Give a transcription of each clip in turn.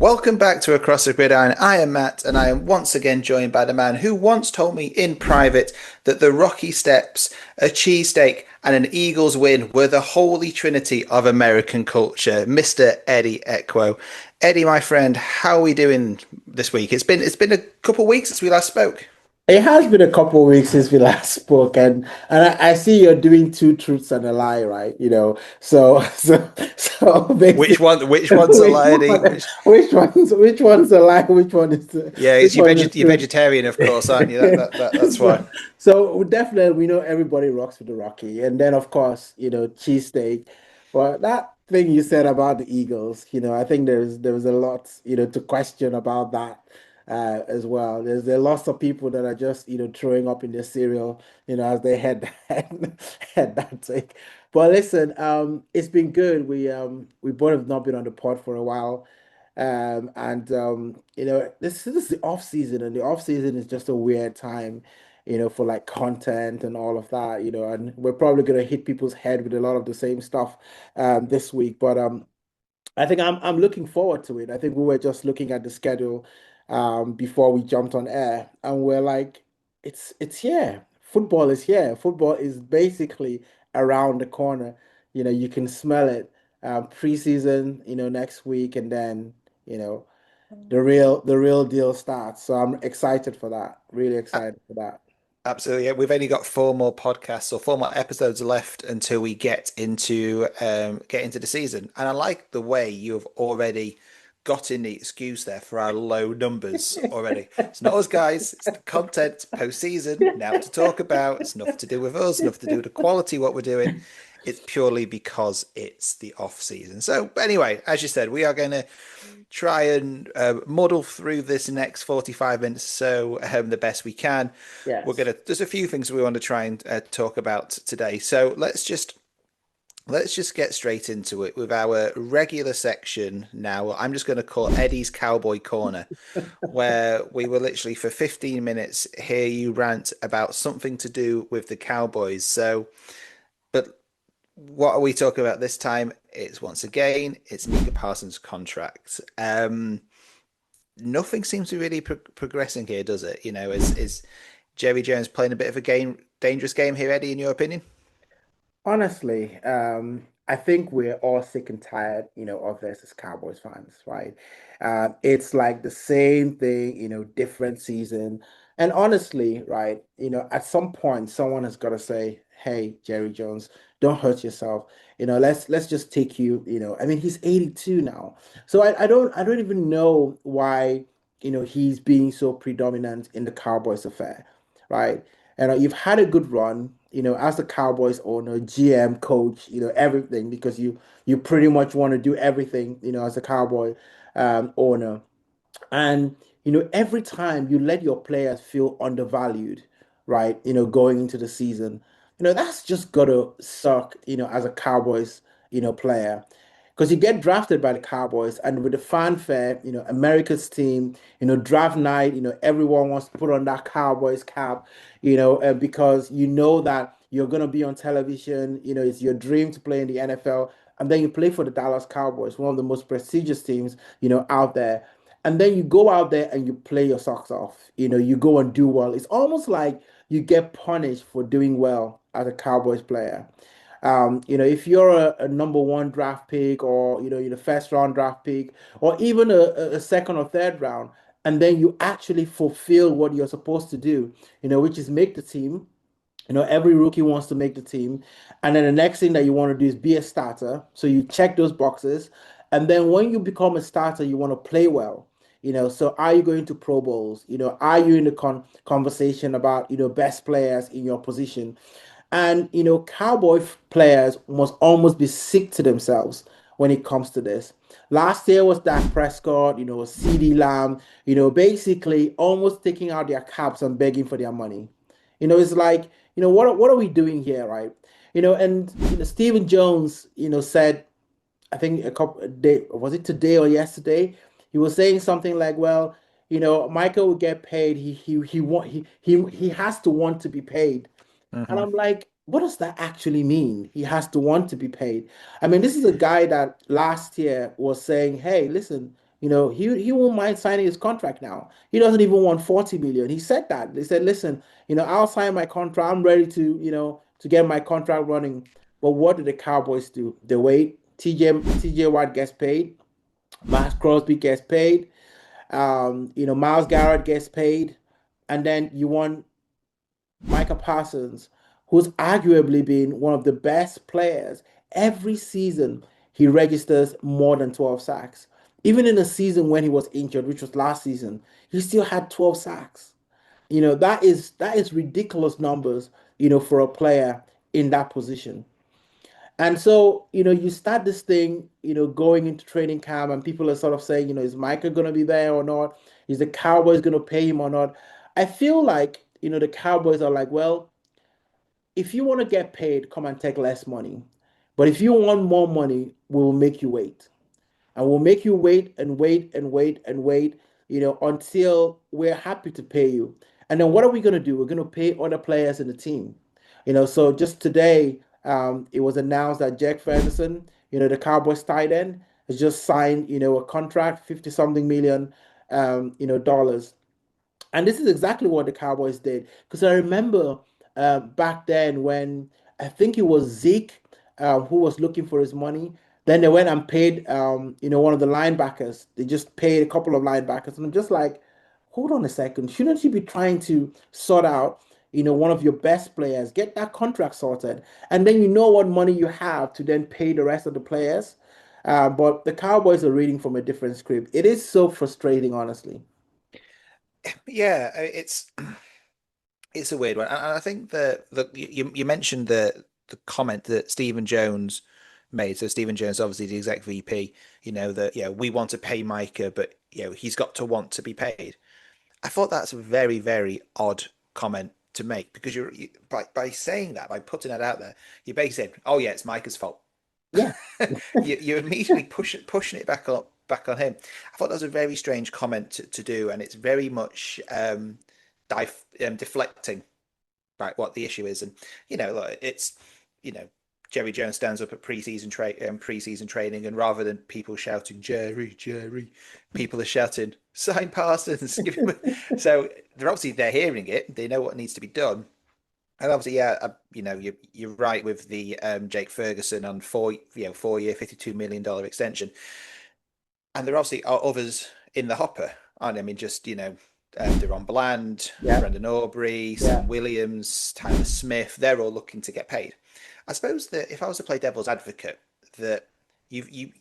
Welcome back to Across the Gridiron. I am Matt, and I am once again joined by the man who once told me in private that the Rocky Steps, a cheesesteak, and an Eagles win were the holy trinity of American culture, Mr. Eddie Equo. Eddie, my friend, how are we doing this week? It's been a couple of weeks since we last spoke. It has been a couple of weeks since we last spoke, and I see you're doing two truths and a lie, right? So Which basically, one? Which one's a lie, Eddie? which one's a lie? Yeah, Which it's one is you're true? vegetarian, of course, aren't you? That's why. So definitely we know everybody rocks with the Rocky, and then of course cheesesteak. But that thing you said about the Eagles, I think there was a lot to question about that as well. There are lots of people that are just throwing up in their cereal as they head that take. But listen, it's been good. We both have not been on the pod for a while. And this is the off season, and the off season is just a weird time, for like content and all of that, and we're probably gonna hit people's head with a lot of the same stuff this week. But I think I'm looking forward to it. I think we were just looking at the schedule before we jumped on air, and we're like, it's here. Football is here. Football is basically around the corner. You can smell it. Preseason, next week, and then you know the real deal starts. So I'm excited for that. Really excited for that. Absolutely. Yeah. We've only got four more podcasts or four more episodes left until we get into the season. And I like the way you have already got in the excuse there for our low numbers already. It's not us guys, it's the content post-season now to talk about. It's nothing to do with us, nothing to do with the quality of what we're doing. It's purely because it's the off season. So anyway, as you said, we are going to try and muddle through this next 45 minutes so the best we can. Yes. There's a few things we want to try and talk about today. So let's just get straight into it with our regular section now. I'm just going to call Eddie's Cowboy Corner, where we will literally for 15 minutes hear you rant about something to do with the Cowboys. But what are we talking about this time? It's once again, it's Micah Parsons' contract. Nothing seems to be really progressing here, does it? Is Jerry Jones playing a bit of a dangerous game here, Eddie, in your opinion? Honestly, I think we're all sick and tired, of this as Cowboys fans, right? It's like the same thing, different season. And honestly, right, at some point, someone has got to say, "Hey, Jerry Jones, don't hurt yourself. Let's just take you. I mean, he's 82 now, so I don't even know why, he's being so predominant in the Cowboys affair, right? And you've had a good run, as the Cowboys owner, GM, coach, everything, because you pretty much want to do everything, as a Cowboy owner. And every time you let your players feel undervalued, right? Going into the season, that's just gotta suck, as a Cowboys, player. Because you get drafted by the Cowboys, and with the fanfare, America's team, draft night, everyone wants to put on that Cowboys cap, because you know that you're gonna be on television, it's your dream to play in the NFL, and then you play for the Dallas Cowboys, one of the most prestigious teams, out there. And then you go out there and you play your socks off. You go and do well. It's almost like you get punished for doing well as a Cowboys player. If you're a number one draft pick, or you're the first round draft pick, or even a second or third round, and then you actually fulfill what you're supposed to do, which is make the team. Every rookie wants to make the team. And then the next thing that you want to do is be a starter. So you check those boxes. And then when you become a starter, you want to play well. So are you going to Pro Bowls? Are you in the conversation about, best players in your position? And, Cowboy players must almost be sick to themselves when it comes to this. Last year was Dak Prescott, CD Lamb, basically almost taking out their caps and begging for their money. It's like, what are we doing here, right? And Stephen Jones, said, I think a couple of day was it today or yesterday? He was saying something like, "Well, Michael will get paid. He has to want to be paid." And Hmm. I'm like, what does that actually mean? He has to want to be paid. I mean, this is a guy that last year was saying, "Hey, listen, he won't mind signing his contract now. He doesn't even want 40 million. He said that. They said, listen, I'll sign my contract. I'm ready to get my contract running. But what do the Cowboys do? They wait. TJ Watt gets paid. Max Crosby gets paid. Miles Garrett gets paid. And then you want Micah Parsons, who's arguably been one of the best players every season. He registers more than 12 sacks. Even in a season when he was injured, which was last season, he still had 12 sacks. That is ridiculous numbers, for a player in that position. And so, you start this thing, going into training camp, and people are sort of saying, is Micah going to be there or not? Is the Cowboys going to pay him or not? I feel like, the Cowboys are like, well, if you want to get paid, come and take less money. But if you want more money, we'll make you wait. And we'll make you wait and wait and wait and wait, until we're happy to pay you. And then what are we going to do? We're going to pay other players in the team. So just today, it was announced that Jack Ferguson, the Cowboys tight end, has just signed, a contract, 50 something million, dollars. And this is exactly what the Cowboys did. Because I remember back then when I think it was Zeke who was looking for his money. Then they went and paid, one of the linebackers. They just paid a couple of linebackers. And I'm just like, hold on a second. Shouldn't you be trying to sort out, one of your best players, get that contract sorted, and then you know what money you have to then pay the rest of the players? But the Cowboys are reading from a different script. It is so frustrating, honestly. Yeah, it's a weird one. And I think that you mentioned the comment that Stephen Jones made. So Stephen Jones, obviously the exec VP, that we want to pay Micah, but he's got to want to be paid. I thought that's a very, very odd comment to make because by saying that, by putting that out there, you basically said, "Oh yeah, it's Micah's fault." Yeah. You immediately pushing it back on him. I thought that was a very strange comment to do, and it's very much deflecting what the issue is. And look, it's you know Jerry Jones stands up at preseason training, and rather than people shouting Jerry, Jerry, people are shouting sign Parsons. So they're hearing it. They know what needs to be done. And obviously, yeah, you're right with the Jake Ferguson on 4 year, $52 million extension, and there obviously are others in the hopper, aren't there? I mean, just Deron Bland, Yeah. Brendan Aubrey, Yeah. Sam Williams, Tyler Smith, they're all looking to get paid. I suppose that if I was to play devil's advocate, that you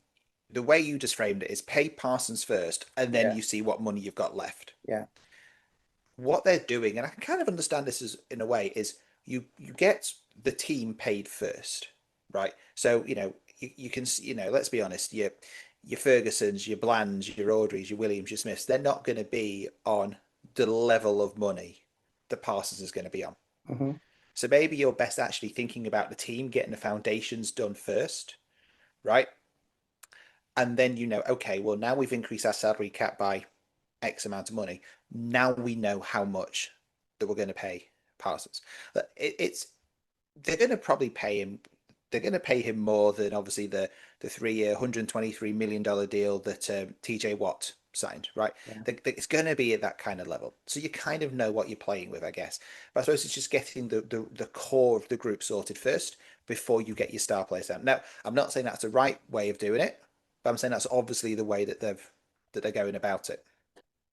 the way you just framed it is pay Parsons first, and then Yeah. you see what money you've got left. Yeah. What they're doing, and I can kind of understand this as in a way, is you get the team paid first, right? So you can let's be honest, your Fergusons, your Blands, your Audreys, your Williams, your Smiths, they're not going to be on the level of money that Parsons is going to be on. Hmm. So maybe you're best actually thinking about the team getting the foundations done first, right? And then okay, well now we've increased our salary cap by X amount of money. Now we know how much that we're going to pay Parsons. It's they're going to probably pay him. They're going to pay him more than obviously the 3 year, $123 million deal that TJ Watt signed, right? Yeah. It's going to be at that kind of level. So you kind of know what you're playing with, I guess. But I suppose it's just getting the core of the group sorted first before you get your star players down. Now, I'm not saying that's the right way of doing it, but I'm saying that's obviously the way that they're going about it.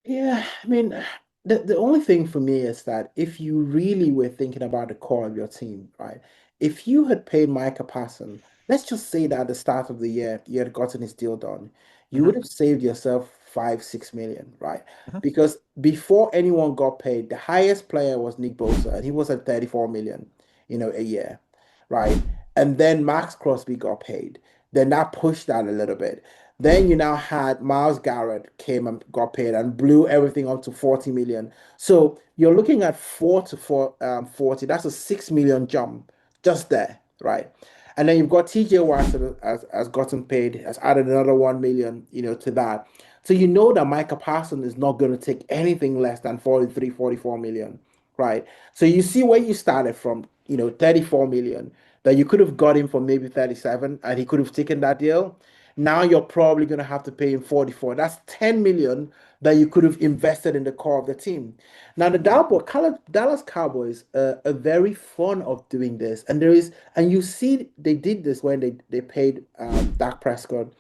Yeah, I mean, the only thing for me is that if you really were thinking about the core of your team, right? If you had paid Micah Parsons, let's just say that at the start of the year you had gotten his deal done, you would Hmm. have saved yourself 5, 6 million, right? Hmm. Because before anyone got paid, the highest player was Nick Bosa, and he was at 34 million, a year, right? And then Max Crosby got paid. Then that pushed that a little bit. Then you now had Miles Garrett came and got paid and blew everything up to 40 million. So you're looking at 40. That's a 6 million jump just there, right? And then you've got TJ Watt has gotten paid, has added another 1 million, to that. So you know that Micah Parsons is not going to take anything less than 43, 44 million, right? So you see where you started from, 34 million that you could have got him for maybe 37 and he could have taken that deal. Now you're probably going to have to pay him 44. That's 10 million that you could have invested in the core of the team. Now, the Dallas Cowboys are very fond of doing this. And you see, they did this when they paid Dak Prescott.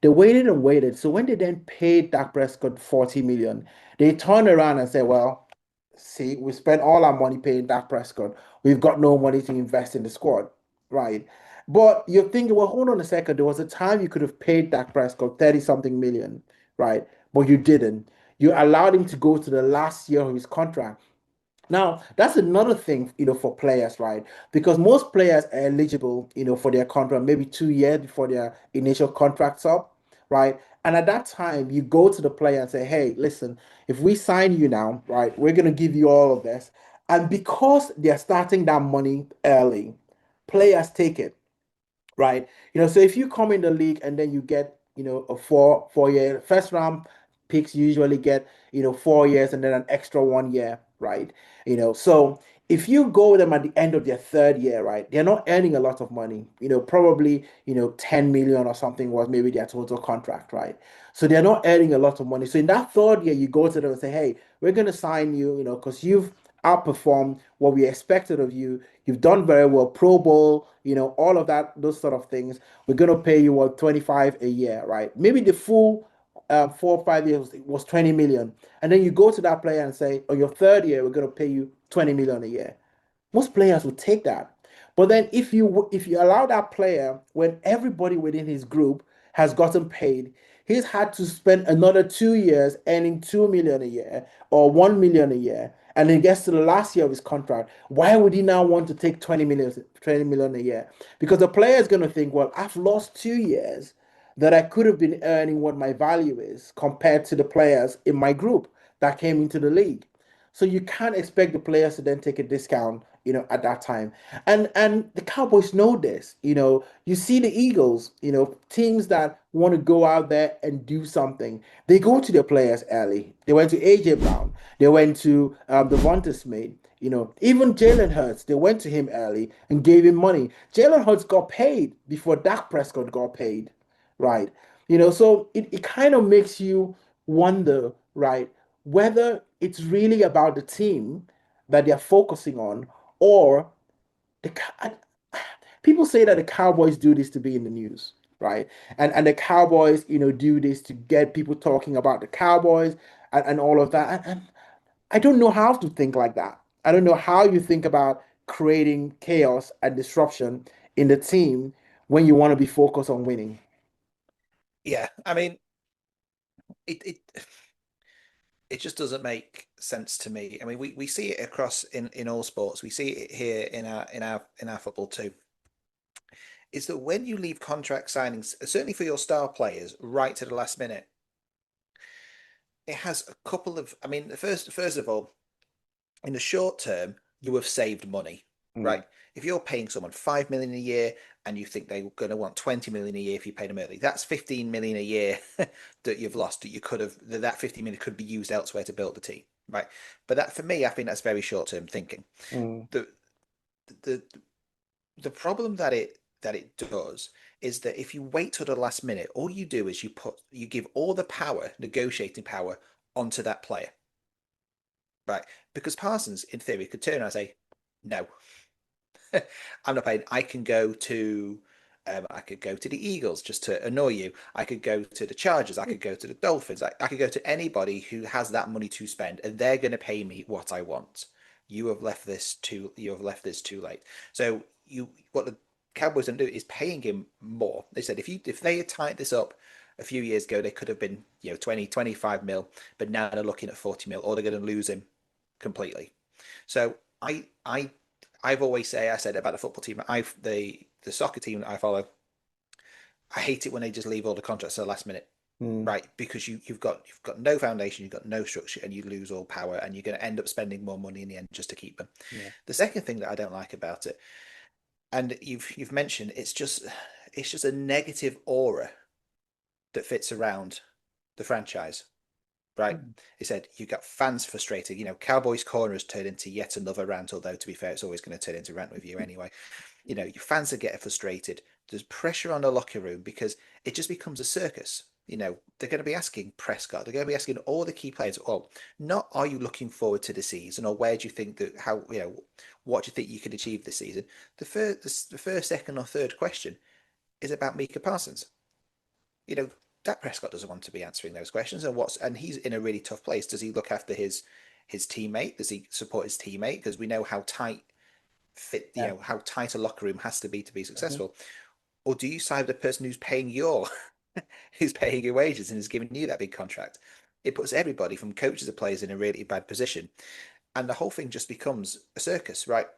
They waited and waited. So when they then paid Dak Prescott 40 million, they turned around and said, well, see, we spent all our money paying Dak Prescott. We've got no money to invest in the squad, right? But you're thinking, well, hold on a second. There was a time you could have paid Dak Prescott 30 something million, right? But you didn't. You allowed him to go to the last year of his contract. Now, that's another thing, for players, right? Because most players are eligible, for their contract maybe 2 years before their initial contract's up, right? And at that time, you go to the player and say, hey, listen, if we sign you now, right, we're going to give you all of this. And because they're starting that money early, players take it, right? So if you come in the league and then you get, a four year first round picks usually get, 4 years and then an extra 1 year, right? So if you go with them at the end of their third year, right, they're not earning a lot of money, probably, 10 million or something was maybe their total contract, right? So they're not earning a lot of money. So in that third year, you go to them and say, hey, we're going to sign you, because you've outperformed what we expected of you. You've done very well, Pro Bowl, all of that, those sort of things. We're gonna pay you what 25 a year, right? Maybe the full 4 or 5 years was 20 million. And then you go to that player and say, on your third year, we're gonna pay you 20 million a year. Most players would take that. But then if you allow that player when everybody within his group has gotten paid, he's had to spend another 2 years earning 2 million a year or 1 million a year, and then gets to the last year of his contract. Why would he now want to take 20 million a year? Because the player is going to think, well, I've lost 2 years that I could have been earning what my value is compared to the players in my group that came into the league. So you can't expect the players to then take a discount, at that time. And the Cowboys know this. You see the Eagles, teams that want to go out there and do something. They go to their players early. They went to AJ Brown. They went to Devonta Smith. Even Jalen Hurts, they went to him early and gave him money. Jalen Hurts got paid before Dak Prescott got paid, right? So it kind of makes you wonder, right, whether it's really about the team that they're focusing on, or the people say that the Cowboys do this to be in the news, right? And the Cowboys, do this to get people talking about the Cowboys and all of that. And I don't know how to think like that. I don't know how you think about creating chaos and disruption in the team when you want to be focused on winning. Yeah, I mean, it it just doesn't make sense to me. I mean, we see it across in all sports. We see it here in our football too. Is that when you leave contract signings, certainly for your star players, right to the last minute, it has a couple of. I mean, first of all, in the short term, you have saved money, Mm, right? If you're paying someone 5 million a year and you think they're going to want 20 million a year if you pay them early, that's 15 million a year that you've lost. That you could have that 15 million could be used elsewhere to build the team, right? But that for me, I think that's very short term thinking. mm, The the the problem that it does is that if you wait till the last minute, all you do is you give all the power, negotiating power, onto that player, right? Because Parsons, in theory, could turn around and say, "No, I'm not paying. I could go to the Eagles just to annoy you. I could go to the Chargers. I could go to the Dolphins. I could go to anybody who has that money to spend, and they're going to pay me what I want. You have left this too late. So what the Cowboys don't do is paying him more. They said if they had tied this up a few years ago, they could have been 20, 25 mil, but now they're looking at 40 mil, or they're going to lose him completely. So I've always I said about the football team, the soccer team that I follow, I hate it when they just leave all the contracts at the last minute, mm, right? Because you've got no foundation, you've got no structure, and you lose all power, and you're going to end up spending more money in the end just to keep them. yeah. The second thing that I don't like about it, and you've mentioned, it's just a negative aura that fits around the franchise. Right. Mm, He said you got fans frustrated. Cowboys Corner has turned into yet another rant, although to be fair, it's always going to turn into rant with you anyway. Your fans are getting frustrated. There's pressure on the locker room because it just becomes a circus. They're going to be asking Prescott, they're going to be asking all the key players, oh, not are you looking forward to the season or where do you think that what do you think you could achieve this season? The first, second, or third question is about Micah Parsons. You know, Dak Prescott doesn't want to be answering those questions, and he's in a really tough place. Does he look after his teammate? Does he support his teammate? Because we know how Yeah. how tight a locker room has to be Mhm. successful. Or do you side with the person who's paying your wages and is giving you that big contract? It puts everybody from coaches to players in a really bad position, and the whole thing just becomes a circus, right?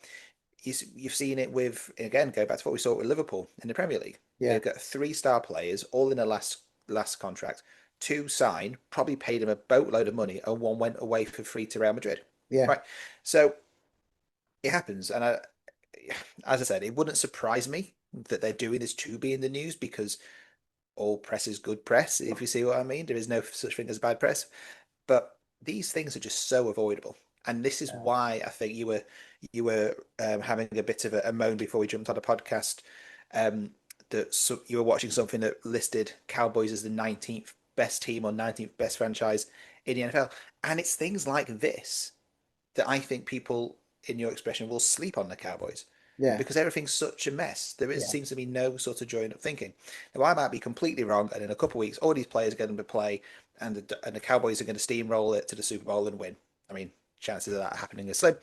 You've seen it with, again, go back to what we saw with Liverpool in the Premier League. Yeah. They've got three-star players all in the last contract. Two signed, probably paid them a boatload of money, and one went away for free to Real Madrid. Yeah. Right. So it happens. And as I said, it wouldn't surprise me that they're doing this to be in the news because all press is good press, if you see what I mean. There is no such thing as bad press. But these things are just so avoidable. And this is Uh, why I think you were having a bit of a moan before we jumped on a podcast, um, that you were watching something that listed Cowboys as the 19th best team or 19th best franchise in the NFL. And it's things like this that I think people, in your expression, will sleep on the Cowboys yeah. because everything's such a mess. There is Yeah. seems to be no sort of joined up thinking. Now, I might be completely wrong, and in a couple of weeks, all these players are going to play, and the Cowboys are going to steamroll it to the Super Bowl and win. I mean, chances of that happening are slim,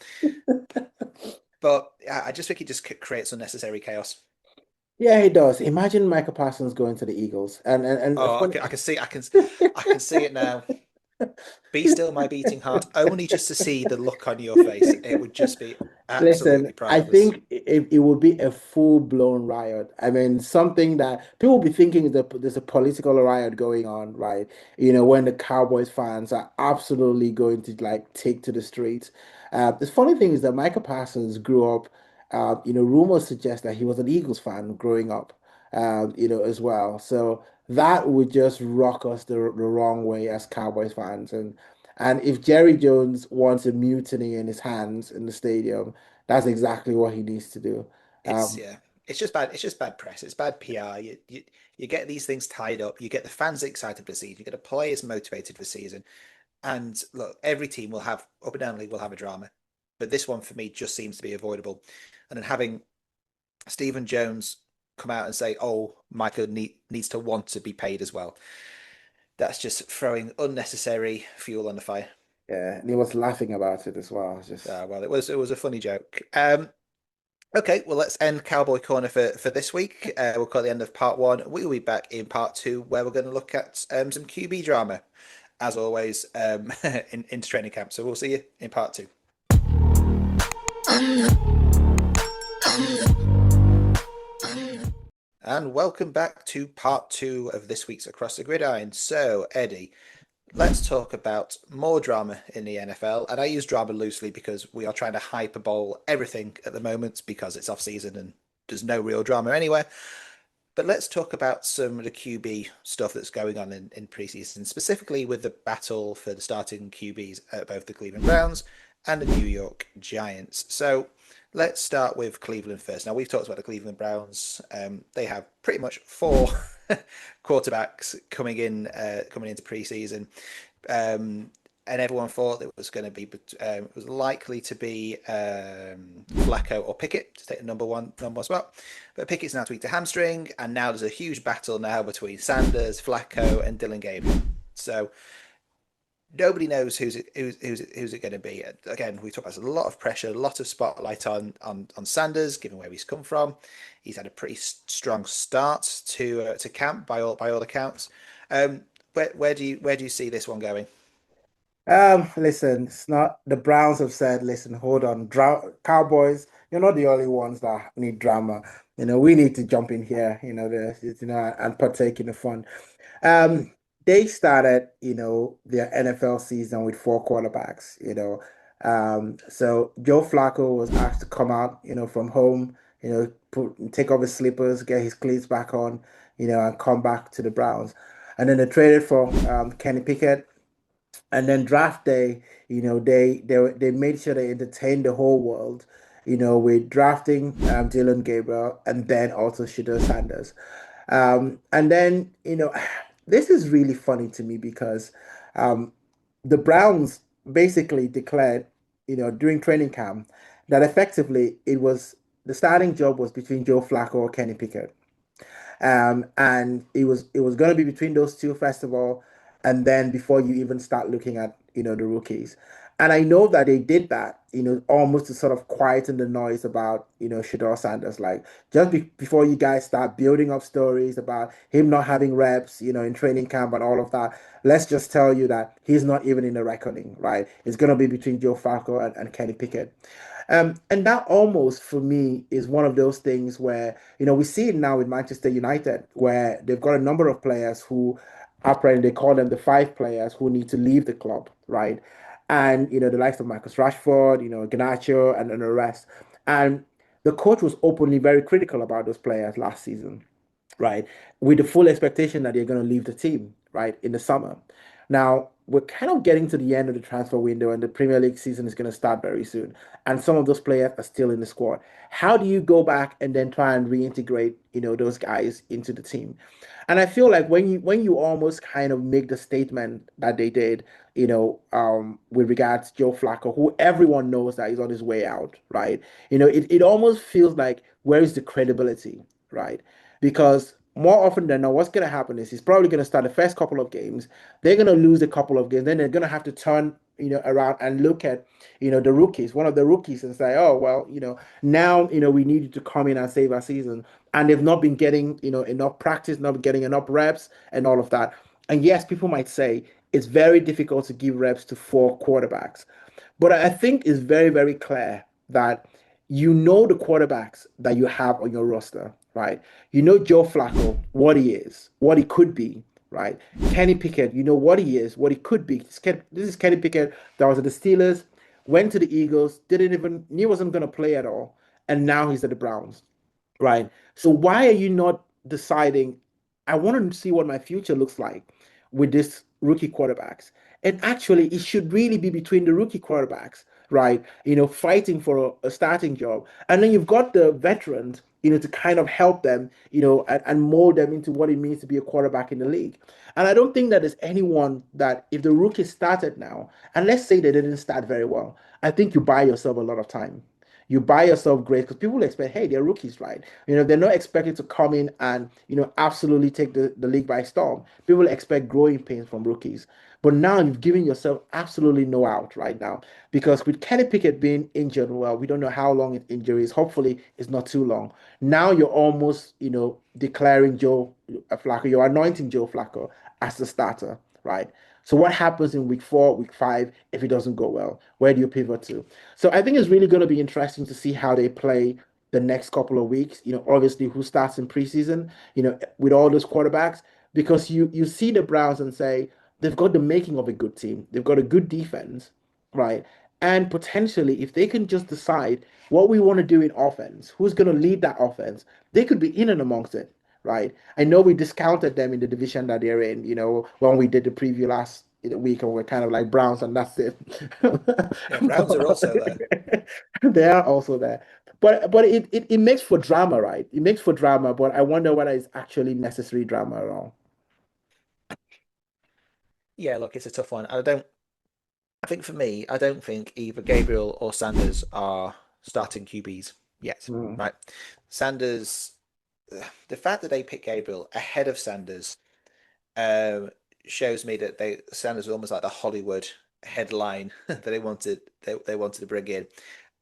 but I just think it just creates unnecessary chaos. Yeah, he does. Imagine Micah Parsons going to the Eagles. And Oh, funny. I can see it now. Be still, my beating heart, only just to see the look on your face. It would just be Listen, absolutely I priceless. think it would be a full-blown riot. I mean, something that people will be thinking that there's a political riot going on, right? When the Cowboys fans are absolutely going to like take to the streets. The funny thing is that Micah Parsons grew up, rumors suggest that he was an Eagles fan growing up, as well. So that would just rock us the wrong way as Cowboys fans. And if Jerry Jones wants a mutiny in his hands in the stadium, that's exactly what he needs to do. It's Um, yeah, it's just bad. It's just bad press. It's bad PR. You get these things tied up. You get the fans excited for the season. You get the players motivated for the season. And look, every team will have up and down the league will have a drama, but this one for me just seems to be avoidable. And then having Stephen Jones come out and say, "Oh, Michael needs to want to be paid as well." That's just throwing unnecessary fuel on the fire. yeah, and he was laughing about it as well. Just Well, it was a funny joke. Okay, well, let's end Cowboy Corner for this week. We'll call it the end of part one. We'll be back in part two, where we're going to look at some QB drama, as always, into training camp. So we'll see you in part two. And welcome back to part two of this week's Across the Gridiron. So, Eddie, let's talk about more drama in the NFL. And I use drama loosely because we are trying to hyperbole everything at the moment because it's off season and there's no real drama anywhere. But let's talk about some of the QB stuff that's going on in preseason, specifically with the battle for the starting QBs at both the Cleveland Browns and the New York Giants. So let's start with Cleveland first. Now, we've talked about the Cleveland Browns. They have pretty much four quarterbacks coming into preseason. Um, and everyone thought it was going to be, it was likely to be Flacco or Pickett to take the number one spot. But Pickett's now tweaked a hamstring, and now there's a huge battle now between Sanders, Flacco, and Dylan Gabriel. So nobody knows who's it going to be. Again, we talk about a lot of pressure, a lot of spotlight on Sanders, given where he's come from. He's had a pretty strong start to camp by all accounts. Where do you see this one going? listen, it's not the Browns have said, listen, hold on, Cowboys, you're not the only ones that need drama. We need to jump in here, and partake in the fun. Um, they started, their NFL season with four quarterbacks. So Joe Flacco was asked to come out, from home, take off his slippers, get his cleats back on, and come back to the Browns. And then they traded for Kenny Pickett. And then draft day, they made sure they entertained the whole world. with drafting Dylan Gabriel and then also Shedeur Sanders. And then, this is really funny to me because um, the Browns basically declared, during training camp that effectively the starting job was between Joe Flacco or Kenny Pickett. And it was going to be between those two first of all, and then before you even start looking at the rookies. And I know that they did that, almost to sort of quieten the noise about Shador Sanders, like just before you guys start building up stories about him not having reps, in training camp and all of that. Let's just tell you that he's not even in the reckoning, right? It's going to be between Joe Flacco and Kenny Pickett. And that almost for me is one of those things where, we see it now with Manchester United, where they've got a number of players who apparently they call them the five players who need to leave the club, right? And, the likes of Marcus Rashford, Garnacho and the rest. And the coach was openly very critical about those players last season, right? With the full expectation that they're going to leave the team, right, in the summer. Now, we're kind of getting to the end of the transfer window, and the Premier League season is going to start very soon. And some of those players are still in the squad. How do you go back and then try and reintegrate, those guys into the team? And I feel like when you almost kind of make the statement that they did, with regards to Joe Flacco, who everyone knows that he's on his way out, right? It almost feels like where is the credibility, right? Because more often than not, what's going to happen is he's probably going to start the first couple of games. They're going to lose a couple of games. Then they're going to have to turn, around and look at, the rookies, one of the rookies, and say, oh, well, now, we need you to come in and save our season. And they've not been getting, enough practice, not getting enough reps and all of that. And yes, people might say it's very difficult to give reps to four quarterbacks. But I think it's very, very clear that the quarterbacks that you have on your roster, right? You know Joe Flacco, what he is, what he could be, right? Kenny Pickett, you know what he is, what he could be. This is Kenny Pickett that was at the Steelers, went to the Eagles, didn't even knew he wasn't going to play at all, and now he's at the Browns, right? So why are you not deciding, I want to see what my future looks like with this rookie quarterbacks? And actually, it should really be between the rookie quarterbacks, right? Fighting for a starting job. And then you've got the veterans, to kind of help them, and mold them into what it means to be a quarterback in the league. And I don't think that there's anyone that if the rookie started now, and let's say they didn't start very well, I think you buy yourself a lot of time. You buy yourself grace because people expect, hey, they're rookies, right? They're not expected to come in and, absolutely take the league by storm. People expect growing pains from rookies. But now you've given yourself absolutely no out right now because with Kenny Pickett being injured, well, we don't know how long his injury is. Hopefully, it's not too long. Now you're almost, declaring Joe Flacco, you're anointing Joe Flacco as the starter, right? So what happens in week 4, week 5 if it doesn't go well? Where do you pivot to? So I think it's really going to be interesting to see how they play the next couple of weeks. Obviously who starts in preseason, with all those quarterbacks, because you see the Browns and say they've got the making of a good team. They've got a good defense, right? And potentially, if they can just decide what we want to do in offense, who's going to lead that offense, they could be in and amongst it, right? I know we discounted them in the division that they're in, when we did the preview last week, and we're kind of like Browns, and that's it. Yeah, Browns are also there. They are also there. But it makes for drama, right? It makes for drama, but I wonder whether it's actually necessary drama at all. Yeah, look, it's a tough one. I think for me, I don't think either Gabriel or Sanders are starting QBs yet, Mm. right? Sanders, the fact that they picked Gabriel ahead of Sanders um, shows me that Sanders was almost like the Hollywood headline that they wanted to bring in,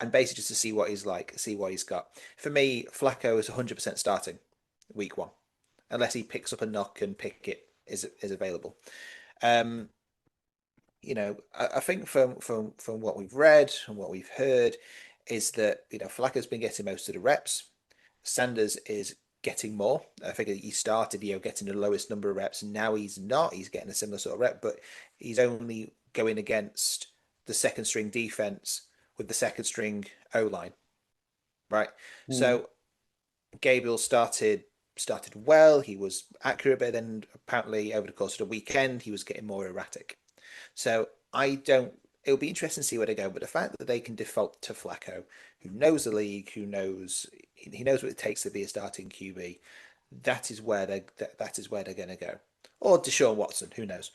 and basically just to see what he's like, see what he's got. For me, Flacco is 100% starting week 1, unless he picks up a knock and Pickett is available. Um, I think from what we've read and what we've heard is that Flacco's been getting most of the reps. Sanders is getting more. I think he started, getting the lowest number of reps. Now he's not. He's getting a similar sort of rep, but he's only going against the second string defense with the second string O line, right? Mm. So Gabriel started well. He was accurate, but then apparently over the course of the weekend he was getting more erratic. So I don't. it'll be interesting to see where they go. But the fact that they can default to Flacco, who knows the league, who knows he knows what it takes to be a starting QB, that is where they're going to go. Or Deshaun Watson, who knows?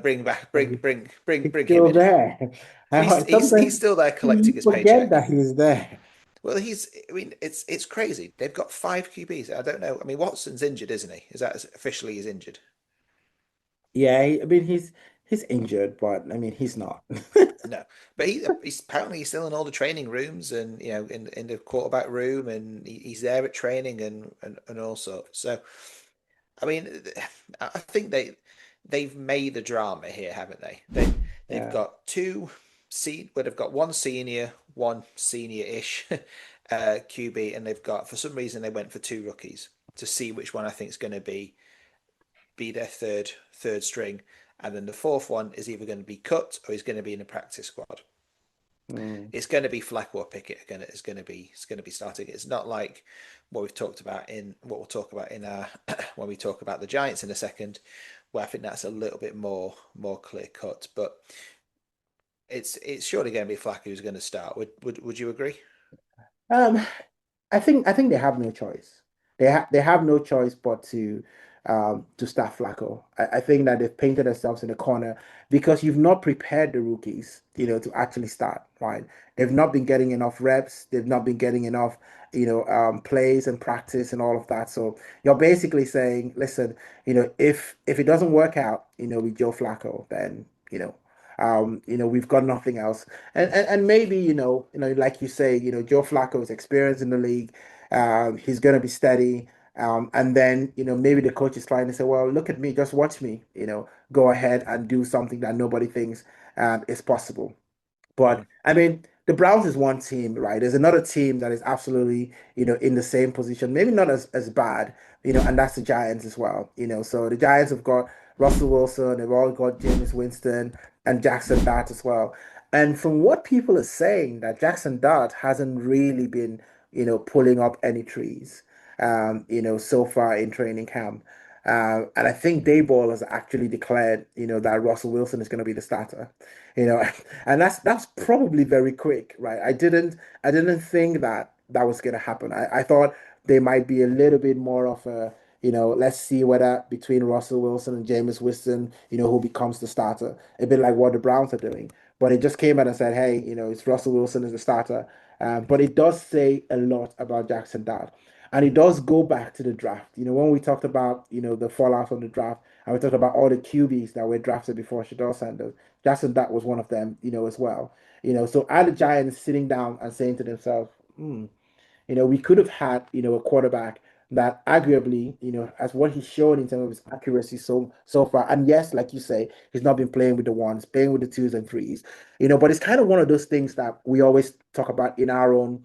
Bring back, And he's bring him still in. there. He's Sometimes still there collecting you his forget paycheck. that he's there. Well, I mean, it's crazy. They've got five QBs. I don't know. I mean, Watson's injured, isn't he? Is that officially he's injured? Yeah, I mean he's injured, but I mean he's not. No, but he's apparently he's still in all the training rooms and in the quarterback room and he's there at training and all sorts. So I mean, I think they've made the drama here, haven't they? They've Yeah. got well, they've got one senior, one senior-ish QB, and they've got for some reason they went for two rookies to see which one I think is going to be their third string, and then the fourth one is either going to be cut or he's going to be in a practice squad. Mm. It's going to be Flacco or Pickett. It's going to be starting. It's not like what we'll talk about in our when we talk about the Giants in a second, where I think that's a little bit more clear cut. But it's surely going to be Flacco who's going to start. Would you agree? Um, I think they have no choice. They have no choice but to start Flacco. I think that they've painted themselves in a corner because you've not prepared the rookies, to actually start, right? They've not been getting enough reps. They've not been getting enough, plays and practice and all of that. So you're basically saying, listen, if it doesn't work out, with Joe Flacco, then we've got nothing else. And maybe, like you say, Joe Flacco is experienced in the league. He's going to be steady. And then, maybe the coach is trying to say, well, look at me, just watch me, go ahead and do something that nobody thinks is possible. But Mm. I mean, the Browns is one team, right? There's another team that is absolutely, in the same position, maybe not as bad, and that's the Giants as well. So the Giants have got Russell Wilson, they've all got James Winston and Jackson Dart as well. And from what people are saying, that Jackson Dart hasn't really been, pulling up any trees, so far in training camp. And I think Dayball has actually declared, that Russell Wilson is going to be the starter. You know, and that's probably very quick, right? I didn't think that was gonna happen. I thought they might be a little bit more of a, let's see whether between Russell Wilson and Jameis Winston, who becomes the starter. A bit like what the Browns are doing. But it just came out and said, hey, it's Russell Wilson as the starter. But it does say a lot about Jackson Dart. And it does go back to the draft. When we talked about, the fallout from the draft, and we talked about all the QBs that were drafted before Shador Sanders. Jackson Dart was one of them, as well. So are the Giants sitting down and saying to themselves, we could have had, a quarterback that arguably, as what he's shown in terms of his accuracy so far. And yes, like you say, he's not been playing with the ones, playing with the twos and threes, but it's kind of one of those things that we always talk about in our own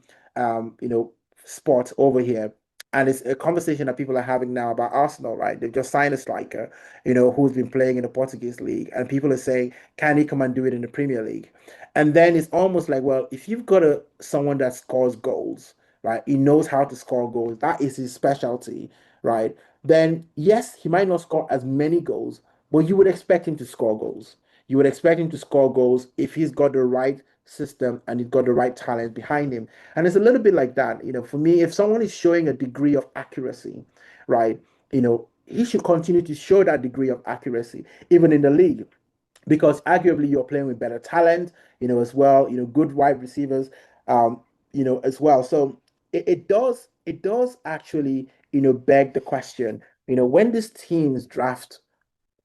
sport over here. And it's a conversation that people are having now about Arsenal, right? They've just signed a striker, who's been playing in the Portuguese league. And people are saying, can he come and do it in the Premier League? And then it's almost like, well, if you've got someone that scores goals, right? He knows how to score goals. That is his specialty, right? Then yes, he might not score as many goals, but you would expect him to score goals. You would expect him to score goals if he's got the right system and he's got the right talent behind him. And it's a little bit like that. For me, if someone is showing a degree of accuracy, right, he should continue to show that degree of accuracy, even in the league because arguably you're playing with better talent, as well, good wide receivers, as well. So it does actually, beg the question, when these teams draft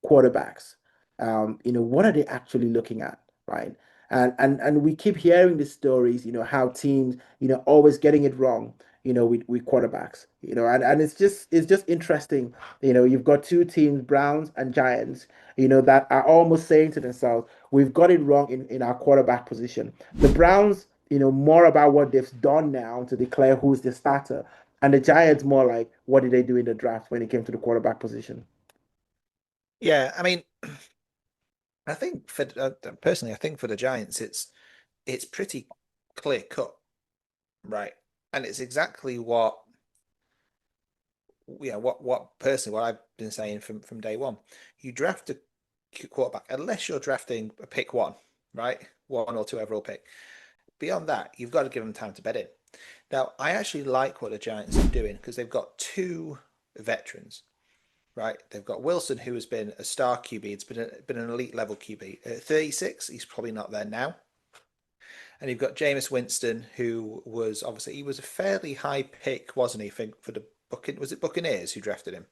quarterbacks. What are they actually looking at, right? And we keep hearing the stories, how teams, always getting it wrong, with quarterbacks, and it's just interesting. You've got two teams, Browns and Giants, that are almost saying to themselves, we've got it wrong in our quarterback position. The Browns, more about what they've done now to declare who's the starter. And the Giants more like what did they do in the draft when it came to the quarterback position? Yeah, I mean, I think for personally, I think for the Giants, it's pretty clear cut, right? And it's exactly what personally what I've been saying from day one. You draft a quarterback unless you're drafting a pick one, right? One or two overall pick. Beyond that, you've got to give them time to bed in. Now, I actually like what the Giants are doing because they've got two veterans, right? They've got Wilson, who has been a star QB. It's been an elite level QB. At 36, he's probably not there now. And you've got Jameis Winston, who was obviously he was a fairly high pick, wasn't he? For the was it Buccaneers who drafted him?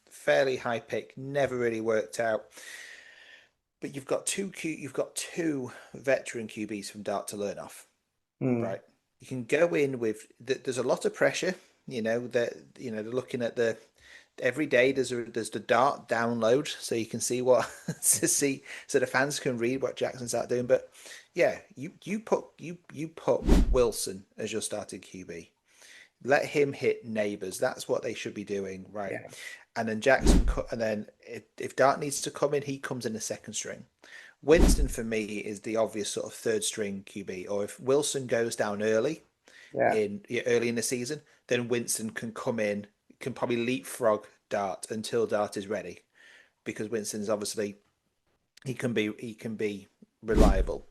Fairly high pick, never really worked out. But you've got two veteran QBs from Dart to learn off, Mm, right? You can go in with there's a lot of pressure. That they're looking at the every day there's the Dart download so you can see what to see so the fans can read what Jackson's out doing. But yeah, you put Wilson as your starting QB. Let him hit neighbors. That's what they should be doing, right? yeah, And then Jackson, and then if Dart needs to come in, he comes in the second string. Winston for me is the obvious sort of third string QB. Or if Wilson goes down yeah, early in the season, then Winston can come in, can probably leapfrog Dart until Dart is ready, because Winston's obviously he can be reliable.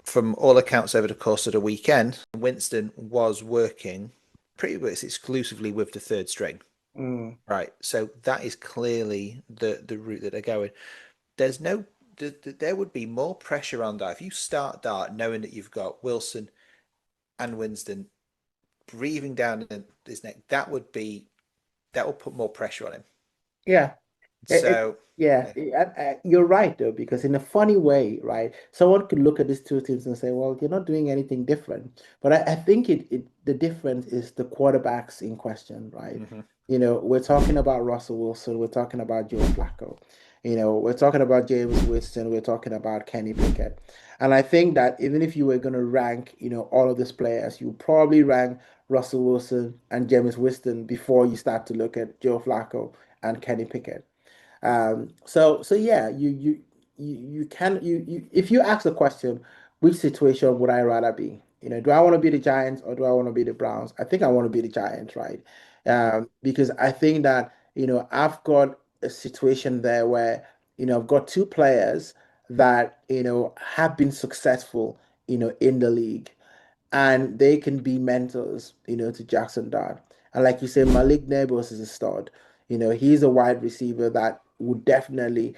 From all accounts over the course of the weekend, Winston was working pretty much exclusively with the third string. mm, Right. So that is clearly the route that they're going. There's no there would be more pressure on that if you start Dart knowing that you've got Wilson and Winston breathing down his neck. That would put more pressure on him. yeah. So Yeah, yeah. you're right though, because in a funny way, right? Someone could look at these two teams and say, "Well, you're not doing anything different." But I think the difference is the quarterbacks in question, right? Hmm. We're talking about Russell Wilson, we're talking about Joe Flacco, we're talking about James Winston, we're talking about Kenny Pickett, and I think that even if you were going to rank, all of these players, you probably rank Russell Wilson and James Winston before you start to look at Joe Flacco and Kenny Pickett. So yeah, you can if you ask the question, which situation would I rather be? Do I want to be the Giants or do I want to be the Browns? I think I want to be the Giants, right? Because I think that I've got a situation there where I've got two players that have been successful in the league and they can be mentors, to Jackson Dart. And like you say, Malik Nabors is a stud. He's a wide receiver that would definitely,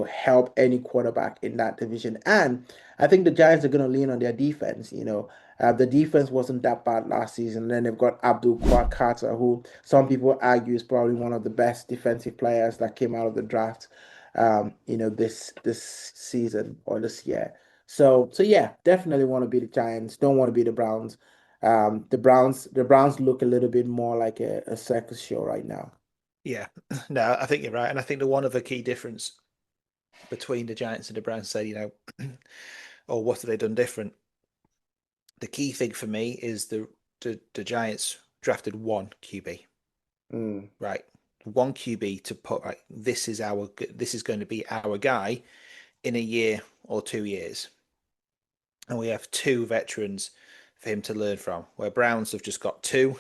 help any quarterback in that division. And I think the Giants are going to lean on their defense. The defense wasn't that bad last season. And then they've got Abdul Carter, who some people argue is probably one of the best defensive players that came out of the draft, this season or this year. So yeah, definitely want to be the Giants. Don't want to be the Browns. The Browns look a little bit more like a circus show right now. Yeah. No, I think you're right. And I think the one other key difference between the Giants and the Browns say, or what have they done different? The key thing for me is the Giants drafted one QB, Mm, right? One QB to put right. This is going to be our guy in a year or 2 years, and we have two veterans for him to learn from. Where Browns have just got you've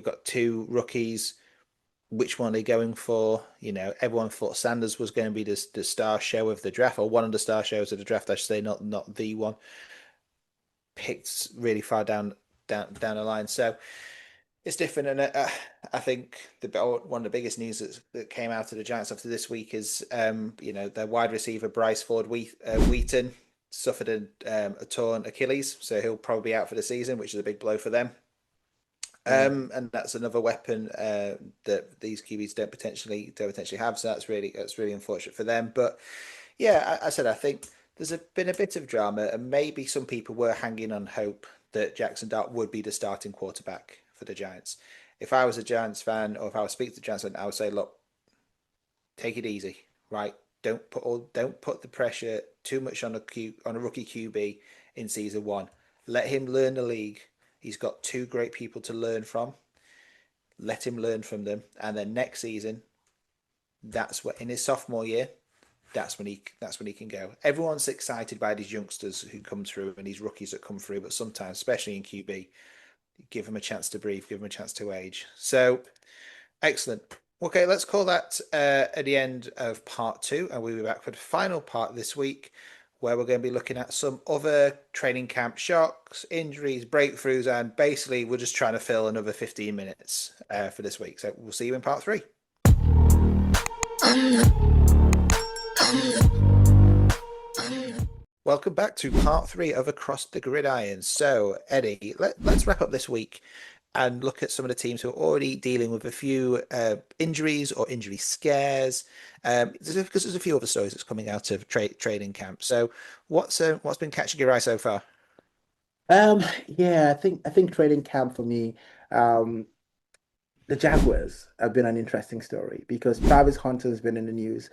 got two rookies. Which one are they going for? Everyone thought Sanders was going to be the star show of the draft, or one of the star shows of the draft, I should say, not the one picked really far down the line. So it's different, and I think one of the biggest news that came out of the Giants after this week is their wide receiver Bryce Ford Wheaton suffered a torn Achilles, so he'll probably be out for the season, which is a big blow for them. mm. And that's another weapon that these QBs don't potentially have. So that's really unfortunate for them. But yeah, I said I think been a bit of drama, and maybe some people were hanging on hope that Jackson Dart would be the starting quarterback for the Giants. If I was a Giants fan, or if I was speaking to the Giants fan, I would say, look, take it easy, right? Don't put the pressure too much on a rookie QB in season one. Let him learn the league. He's got two great people to learn from. Let him learn from them, and then next season, that's what in his sophomore year, that's when he can go. Everyone's excited by these youngsters who come through and these rookies that come through, but sometimes, especially in QB, give them a chance to breathe, give them a chance to age. So excellent. Okay, let's call that at the end of part two, and we'll be back for the final part this week, where we're going to be looking at some other training camp shocks, injuries, breakthroughs, and basically we're just trying to fill another 15 minutes for this week. So we'll see you in part three. Welcome back to part three of Across the Gridiron. So, Eddie, let's wrap up this week and look at some of the teams who are already dealing with a few injuries or injury scares. Because there's a few other stories that's coming out of training camp. So, what's been catching your eye so far? Um, yeah, I think trading camp for me, um, the Jaguars have been an interesting story because Travis Hunter's been in the news.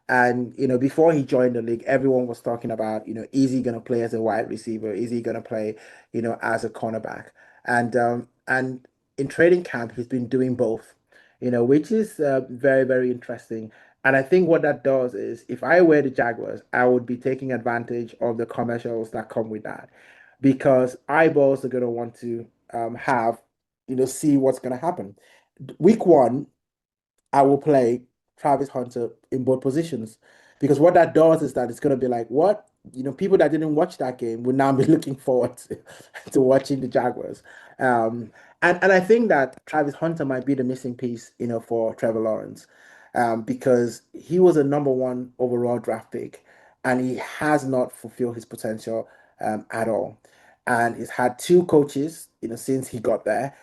And, before he joined the league, everyone was talking about, is he going to play as a wide receiver? Is he going to play, as a cornerback? And in training camp, he's been doing both, which is very, very interesting. And I think what that does is if I were the Jaguars, I would be taking advantage of the commercials that come with that because eyeballs are going to want to have, see what's going to happen. Week one, I will play Travis Hunter in both positions because what that does is that it's going to be like, what? People that didn't watch that game will now be looking forward to watching the Jaguars. Um, and I think that Travis Hunter might be the missing piece, for Trevor Lawrence, because he was a number one overall draft pick and he has not fulfilled his potential at all. And he's had two coaches, since he got there.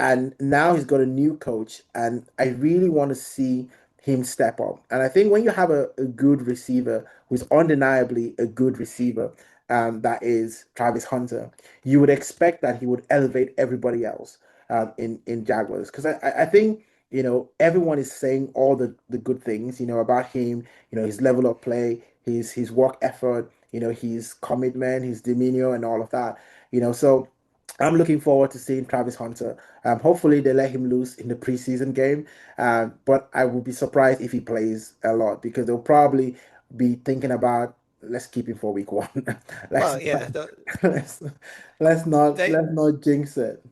And now he's got a new coach, and I really want to see him step up. And I think when you have a good receiver who's undeniably a good receiver, that is Travis Hunter, you would expect that he would elevate everybody else in Jaguars. Because I think, everyone is saying all the good things, about him, his level of play, his work effort, his commitment, his demeanor, and all of that. So I'm looking forward to seeing Travis Hunter. Hopefully, they let him loose in the preseason game. But I will be surprised if he plays a lot because they'll probably be thinking about let's keep him for week one. let's Well, yeah, not, let's they let's not jinx it.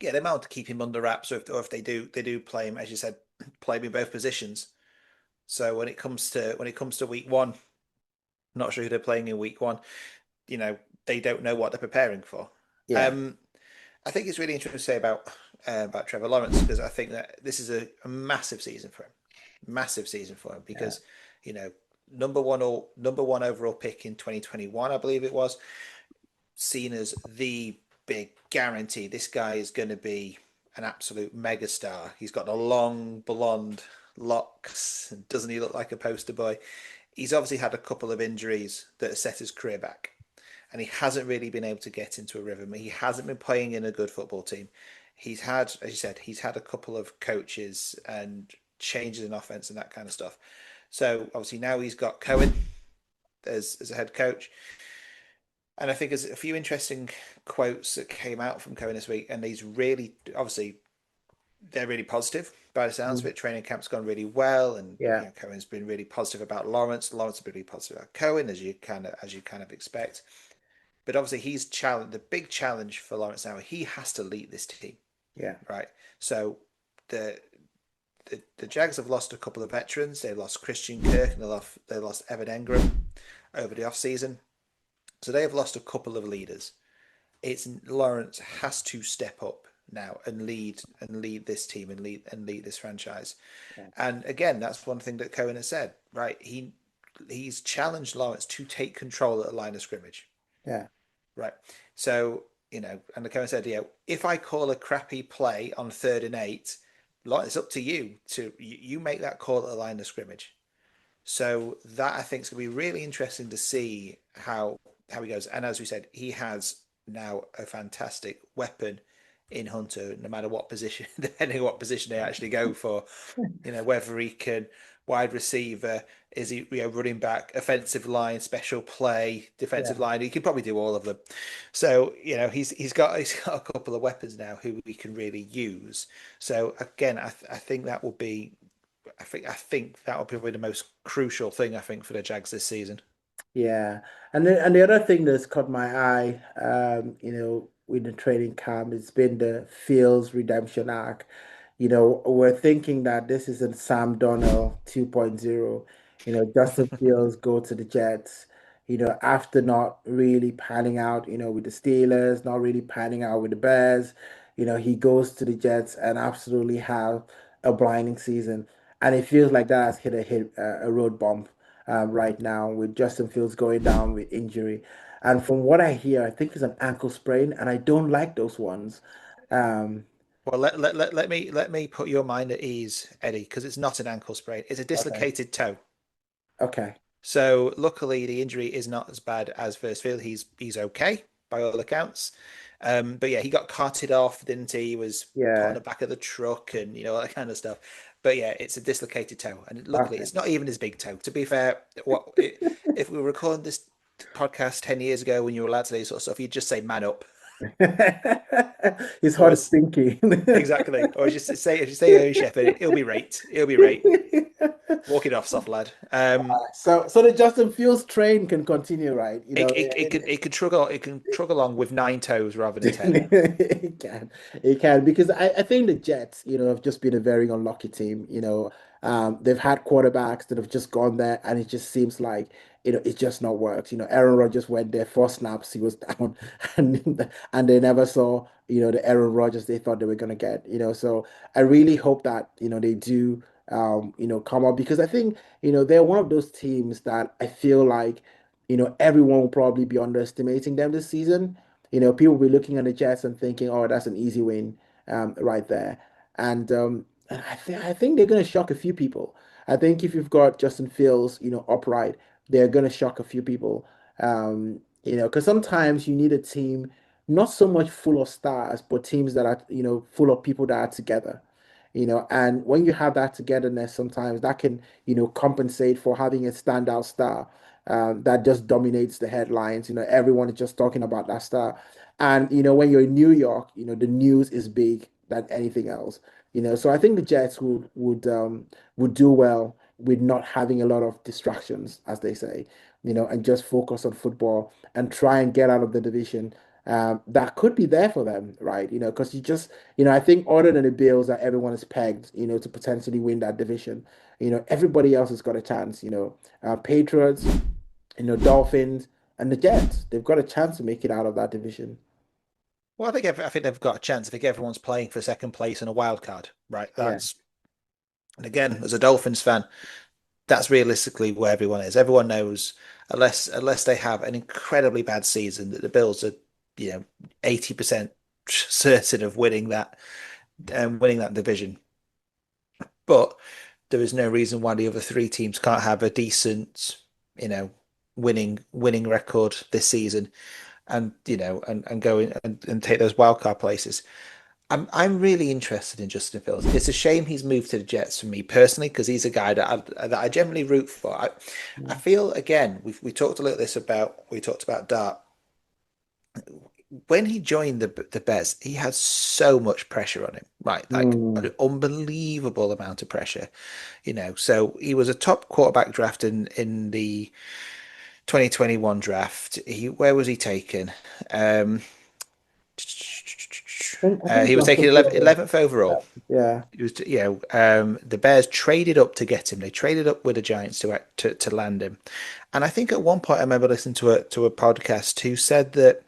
yeah they might want to keep him under wraps, or if they do play him, as you said, play him in both positions. So when it comes to week one, not sure who they're playing in week one. You know, they don't know what they're preparing for. Yeah, Um, I think it's really interesting to say about Trevor Lawrence because I think that this is a massive season for him, massive season for him yeah, because you know number one overall pick in 2021, I believe it was, seen as the big guarantee. This guy is going to be an absolute megastar. He's got the long blonde locks, and doesn't he look like a poster boy? He's obviously had a couple of injuries that have set his career back, and he hasn't really been able to get into a rhythm. He hasn't been playing in a good football team. He's had, as you said, he's had a couple of coaches and changes in offense and that kind of stuff. So obviously now he's got Cohen as a head coach, and I think there's a few interesting quotes that came out from Cohen this week, and he's really obviously they're really positive by the sounds of mhm, it. Training camp's gone really well, and yeah, Cohen's been really positive about Lawrence. Lawrence has been really positive about Cohen, as you kind of expect. But obviously, he's challenge the big challenge for Lawrence now. He has to lead this team, yeah, right? So the the Jags have lost a couple of veterans. They lost Christian Kirk and they lost Evan Engram over the off season. So they have lost a couple of leaders. It's Lawrence has to step up now and lead this team and lead this franchise. yeah, And again, that's one thing that Cohen has said, right? He's challenged Lawrence to take control at the line of scrimmage. yeah, Right. So, and the coach said, if I call a crappy play on 3rd and 8, it's up to you you make that call at the line of scrimmage. So that I think is going to be really interesting to see how he goes. And as we said, he has now a fantastic weapon in Hunter, no matter what position, depending on what position they actually go for. Whether he can wide receiver, is he running back, offensive line, special play, defensive yeah. line. He can probably do all of them. So he's got a couple of weapons now who he can really use. So again, I think that will be I think that will be probably the most crucial thing I think for the Jags this season. Yeah, and the other thing that's caught my eye, with the training camp, it's been the Fields redemption arc. we're thinking that this is a Sam Darnold 2.0. Justin Fields go to the Jets, after not really panning out, with the Steelers, not really panning out with the Bears. He goes to the Jets and absolutely have a blinding season. And it feels like that has hit a road bump right now with Justin Fields going down with injury. And from what I hear, I think it's an ankle sprain, and I don't like those ones. Um, Well, let me put your mind at ease, Eddie, because it's not an ankle sprain. It's a okay, dislocated toe. okay, So luckily, the injury is not as bad as first feel. He's okay by all accounts. But yeah, he got carted off, didn't he? He was put on yeah, the back of the truck and all that kind of stuff. But yeah, it's a dislocated toe, and luckily, okay. it's not even his big toe. To be fair, if we were recording this podcast 10 years ago when you were allowed to do this sort of stuff, you'd just say "man up," His or heart is as sinking. exactly, or just say if you say "oh Shepherd," it'll be right. It'll be right. Walk it off, soft lad. So the Justin Fields train can continue, right? It could trug along with 9 toes rather than 10. It can, it can, because I think the Jets, have just been a very unlucky team. They've had quarterbacks that have just gone there, and it just seems like, it's just not worked. Aaron Rodgers went there, 4 snaps, he was down, and they never saw, the Aaron Rodgers they thought they were gonna get. So I really hope that, they do, come up, because I think, they're one of those teams that I feel like, everyone will probably be underestimating them this season. People will be looking at the Jets and thinking, "Oh, that's an easy win, right there." And I think they're going to shock a few people. I think if you've got Justin Fields, upright, they're going to shock a few people. Because sometimes you need a team not so much full of stars, but teams that are, full of people that are together. And when you have that togetherness, sometimes that can, compensate for having a standout star that just dominates the headlines. Everyone is just talking about that star. And, when you're in New York, the news is big than anything else. So I think the Jets would do well with not having a lot of distractions, as they say, and just focus on football and try and get out of the division that could be there for them, right? Because I think other than the Bills that everyone is pegged, to potentially win that division, everybody else has got a chance. Patriots, Dolphins, and the Jets. They've got a chance to make it out of that division. Well, I think they've got a chance. I think everyone's playing for second place and a wild card, right? Yeah, And again, as a Dolphins fan, that's realistically where everyone is. Everyone knows, unless they have an incredibly bad season, that the Bills are, 80% certain of winning that division. But there is no reason why the other three teams can't have a decent, you know, winning record this season, and go in and take those wildcard places. I'm really interested in Justin Fields. It's a shame he's moved to the Jets for me personally, because he's a guy that I generally root for. I feel, again, we talked a little this about we talked about Dart. When he joined the Bears, he had so much pressure on him, right? Like mm, an unbelievable amount of pressure. So he was a top quarterback draft in the 2021 draft. Where was he taken? Um, I think he was taken Justin 11th, Fields. 11th overall. Yeah. It was, the Bears traded up to get him. They traded up with the Giants to land him. And I think at one point I remember listening to a podcast who said that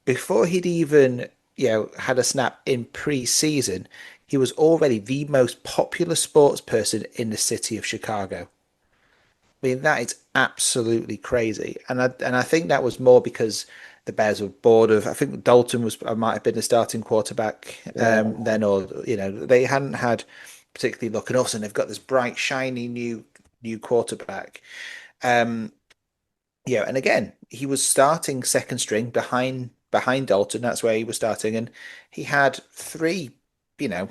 before he'd even, had a snap in preseason, he was already the most popular sports person in the city of Chicago. I mean, that is absolutely crazy. And I think that was more because the Bears were bored of. I think Dalton might have been the starting quarterback Yeah. then, or they hadn't had particularly luck. And all of a sudden they've got this bright, shiny new quarterback. Um, and again, he was starting second string behind Dalton. That's where he was starting, and he had three. You know,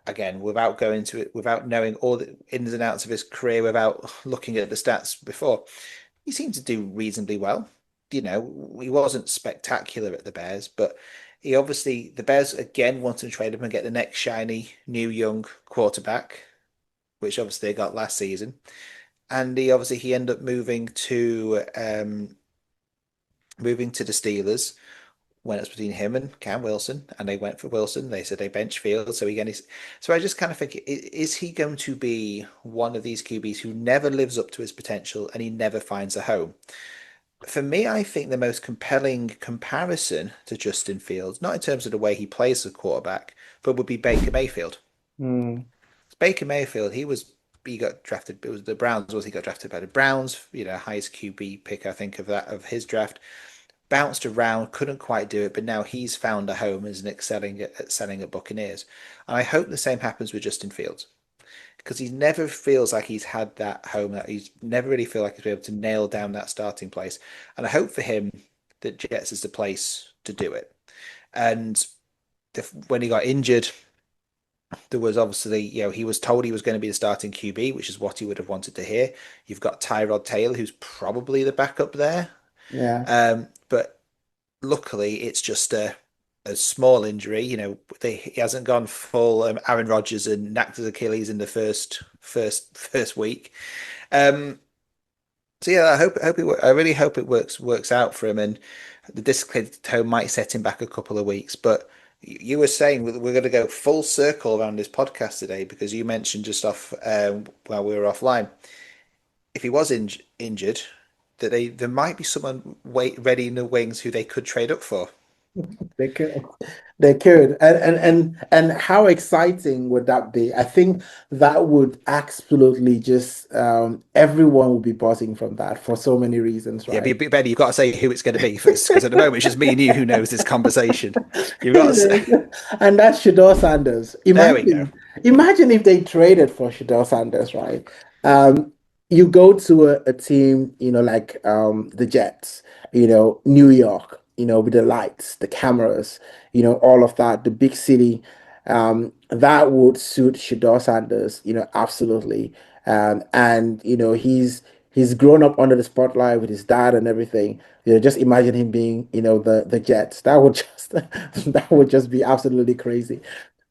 again, without going to it, without knowing all the ins and outs of his career, without looking at the stats before, he seemed to do reasonably well. He wasn't spectacular at the Bears, but the Bears again wanted to trade him and get the next shiny new young quarterback, which obviously they got last season. And he ended up moving to the Steelers, when it's between him and Cam Wilson, and they went for Wilson. They said they bench Fields, so again, so I just kind of think, is he going to be one of these QBs who never lives up to his potential and he never finds a home? For me, I think the most compelling comparison to Justin Fields, not in terms of the way he plays as a quarterback, but would be Baker Mayfield. Mm, Baker Mayfield, he got drafted. It was the Browns. Was he got drafted by the Browns? Highest QB pick I think of his draft. Bounced around, couldn't quite do it, but now he's found a home as an excelling at selling at Buccaneers. And I hope the same happens with Justin Fields because he never feels like he's had that home. That he's never really feel like he's been able to nail down that starting place. And I hope for him that Jets is the place to do it. And when he got injured, there was obviously, he was told he was going to be the starting QB, which is what he would have wanted to hear. You've got Tyrod Taylor, who's probably the backup there. yeah. But luckily, it's just a small injury. He hasn't gone full Aaron Rodgers and knacked his Achilles in the first week. Um, so yeah, I really hope it works out for him, and the dislocated toe might set him back a couple of weeks. But you were saying we're going to go full circle around this podcast today because you mentioned just off while we were offline, if he was injured, that there might be someone ready in the wings who they could trade up for. They could, they could, and how exciting would that be? I think that would absolutely just everyone would be buzzing from that for so many reasons, Yeah, right? but Benny, you've got to say who it's going to be first, because at the moment it's just me and you who knows this conversation. You've got to say. And that's Shador Sanders. There we go. Imagine if they traded for Shador Sanders, right? Um, you go to a team, like the Jets, New York, with the lights, the cameras, all of that, the big city. That would suit Shador Sanders, absolutely. And he's grown up under the spotlight with his dad and everything. Just imagine him being, the Jets. That would just that would just be absolutely crazy.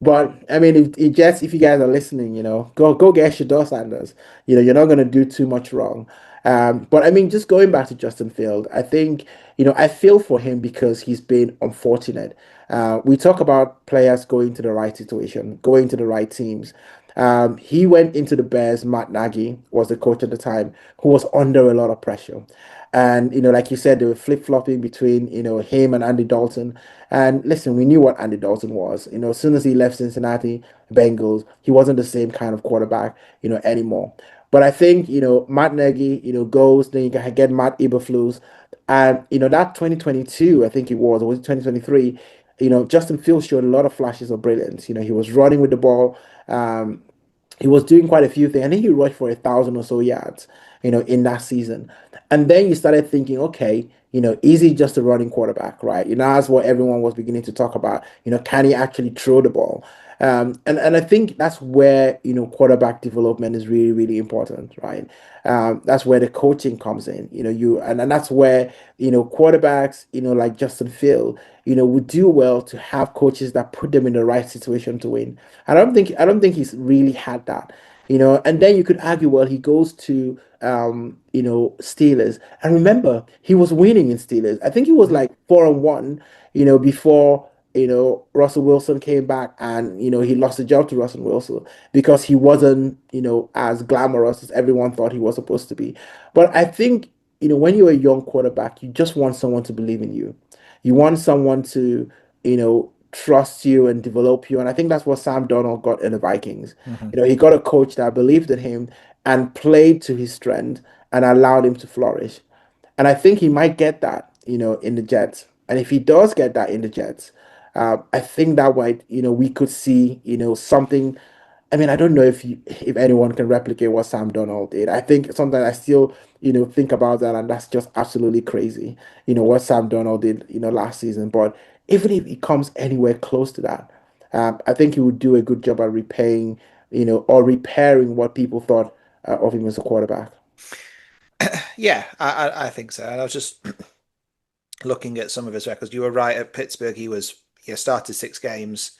But I mean, if Jets, if you guys are listening, go get Shador Sanders. You're not gonna do too much wrong. But I mean, just going back to Justin Field, I think, I feel for him because he's been unfortunate. We talk about players going to the right situation, going to the right teams. He went into the Bears. Matt Nagy was the coach at the time, who was under a lot of pressure. And, like you said, they were flip-flopping between, him and Andy Dalton. And listen, we knew what Andy Dalton was. As soon as he left Cincinnati Bengals, he wasn't the same kind of quarterback, anymore. But I think, Matt Nagy, goes, then you get Matt Eberflus. And, that 2022, I think it was, or was it 2023? Justin Fields showed a lot of flashes of brilliance. He was running with the ball. He was doing quite a few things. I think he rushed for 1,000 or so yards, in that season. And then you started thinking, okay, is he just a running quarterback, right? That's what everyone was beginning to talk about. Can he actually throw the ball? And I think that's where, quarterback development is really, really important, right? That's where the coaching comes in, and that's where, quarterbacks, like Justin Field, would do well to have coaches that put them in the right situation to win. I don't think he's really had that. And then you could argue, well, he goes to Steelers. And remember, he was winning in Steelers. I think he was Mhm. like 4-1, before Russell Wilson came back and he lost the job to Russell Wilson because he wasn't, as glamorous as everyone thought he was supposed to be. But I think, when you're a young quarterback, you just want someone to believe in you. You want someone to, trust you and develop you. And I think that's what Sam Darnold got in the Vikings. Mhm. He got a coach that believed in him and played to his strength and allowed him to flourish. And I think he might get that, in the Jets. And if he does get that in the Jets, I think that might, we could see, something. I mean, I don't know if anyone can replicate what Sam Darnold did. I think sometimes I still, think about that, and that's just absolutely crazy, what Sam Darnold did, last season. But even if he comes anywhere close to that, I think he would do a good job at repaying, or repairing what people thought of him as a quarterback. Yeah, I think so. And I was just looking at some of his records. You were right at Pittsburgh. He started 6 games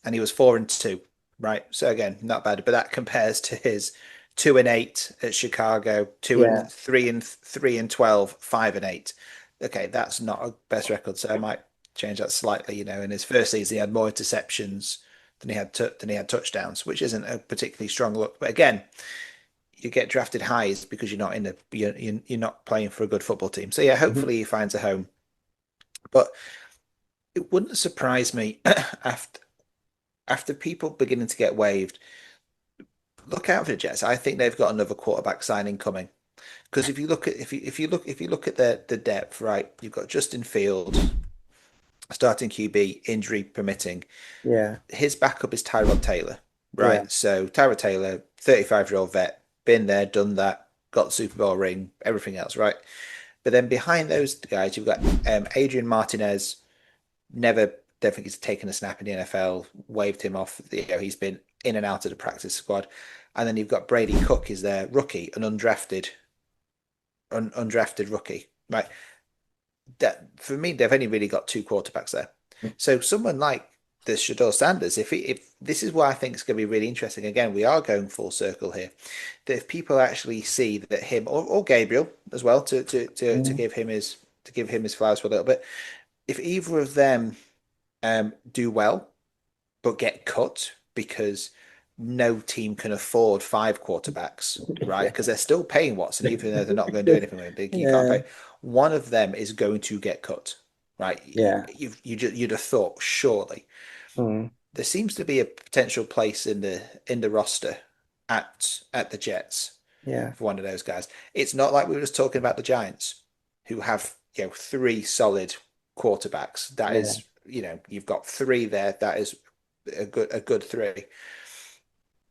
and he was 4-2. Right. So again, not bad, but that compares to his 2-8 at Chicago, two and Yeah. three and 3-12, 5-8. Okay, that's not a best record. So I might. change that slightly. In his first season, he had more interceptions than he had touchdowns, which isn't a particularly strong look. But again, you get drafted high is because you're not playing for a good football team. So yeah, Mhm. hopefully he finds a home. But it wouldn't surprise me after people beginning to get waived. Look out for the Jets. I think they've got another quarterback signing coming. Because if you look at the depth, right, you've got Justin Field, starting QB, injury permitting. Yeah, His backup is Tyrod Taylor, yeah, right? So Tyrod Taylor, 35-year-old vet, been there, done that, got the Super Bowl ring, everything else, right? But then behind those guys, you've got Adrian Martinez, never don't think he's taken a snap in the NFL, waved him off. He's been in and out of the practice squad. And then you've got Brady Cook is their rookie, an undrafted rookie, right? That for me, they've only really got two quarterbacks there. So someone like the Shador Sanders, if this is why I think it's going to be really interesting. Again, we are going full circle here. That if people actually see that him or Gabriel as well to mhm. give him his flowers for a little bit, if either of them do well but get cut because no team can afford five quarterbacks, right? Because they're still paying Watson, even though they're not going to do anything with it. You can't Yeah, pay. One of them is going to get cut, right? yeah. You'd have thought surely Mm, there seems to be a potential place in the roster at the Jets yeah, for one of those guys. It's not like we were just talking about the Giants, who have three solid quarterbacks. That yeah, is, you've got three there. That is a good three.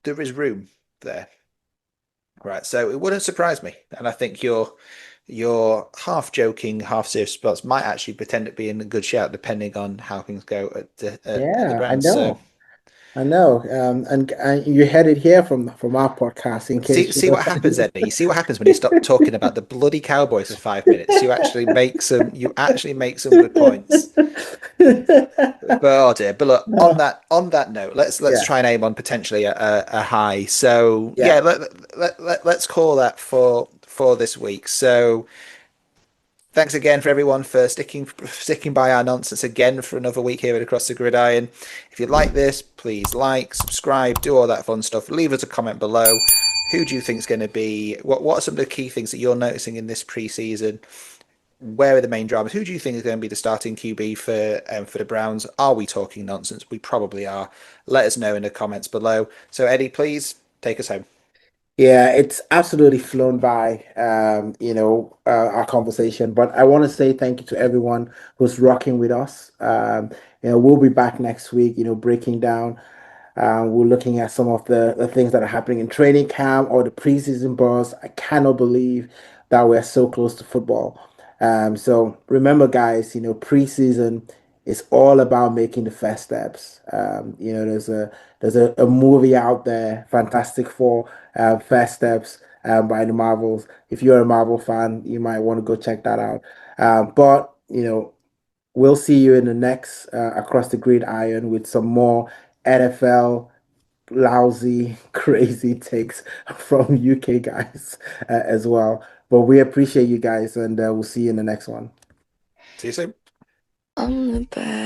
There is room there, right? So it wouldn't surprise me, and I think your half joking, half serious spots might actually pretend to be in a good shout, depending on how things go at the yeah. I Browns. So know. I know. And you heard it here from our podcast in see case you see know. what happens, Eddie. You see what happens when you stop talking about the bloody Cowboys for 5 minutes. You actually make some good points. But oh dear. But look, on No. that note, let's Yeah, try and aim on potentially a high. So yeah, yeah, let's call that for this week. So thanks again for everyone for sticking by our nonsense again for another week here at Across the Gridiron. If you like this, please like, subscribe, do all that fun stuff. Leave us a comment below. Who do you think is going to be? What are some of the key things that you're noticing in this preseason? Where are the main dramas? Who do you think is going to be the starting QB for the Browns? Are we talking nonsense? We probably are. Let us know in the comments below. So Eddie, please take us home. yeah. It's absolutely flown by, our conversation. But I want to say thank you to everyone who's rocking with us. We'll be back next week. Breaking down. We're looking at some of the things that are happening in training camp or the preseason buzz. I cannot believe that we're so close to football. So remember, guys, preseason is all about making the first steps. There's a movie out there, Fantastic Four, First Steps, by the Marvels. If you're a Marvel fan, you might want to go check that out. But we'll see you in the next Across the Gridiron with some more NFL lousy, crazy takes from UK guys as well. But we appreciate you guys, and we'll see you in the next one. See you soon. I'm the bad.